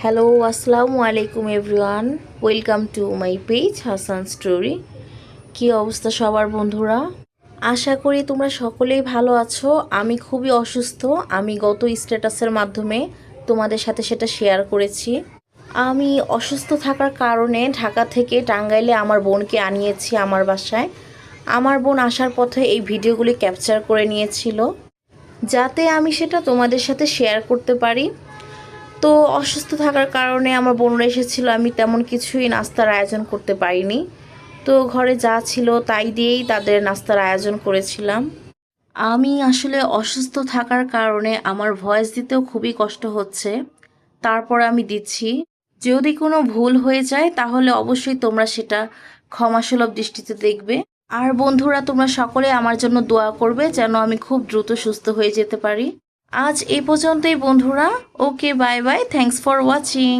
Hello, আসসালামু আলাইকুম everyone. Welcome to my page Hasan story. কি অবস্থা সবার বন্ধুরা? আশা করি তোমরা সকলেই ভালো আছো। আমি খুবই অসুস্থ। আমি গত স্ট্যাটাসের মাধ্যমে তোমাদের সাথে সেটা শেয়ার করেছি। আমি অসুস্থ থাকার কারণে ঢাকা থেকে টাঙ্গাইলে আমার বোনকে আনিয়েছি আমার বাসায়। আমার বোন আসার পথে এই ভিডিওগুলি ক্যাপচার করে নিয়েছিল, যাতে আমি সেটা তোমাদের সাথে শেয়ার করতে পারি। তো অসুস্থ থাকার কারণে আমার বোনরা এসেছিল, আমি তেমন কিছুই নাস্তার আয়োজন করতে পারিনি। তো ঘরে যা ছিল তাই দিয়েই তাদের নাস্তার আয়োজন করেছিলাম। আমি আসলে অসুস্থ থাকার কারণে আমার ভয়েস দিতেও খুবই কষ্ট হচ্ছে, তারপর আমি দিচ্ছি। যদি কোনো ভুল হয়ে যায় তাহলে অবশ্যই তোমরা সেটা ক্ষমাসুলভ দৃষ্টিতে দেখবে। আর বন্ধুরা, তোমরা সকলে আমার জন্য দোয়া করবে যেন আমি খুব দ্রুত সুস্থ হয়ে যেতে পারি। আজ এই পর্যন্তই বন্ধুরা। Okay, bye bye, thanks for watching.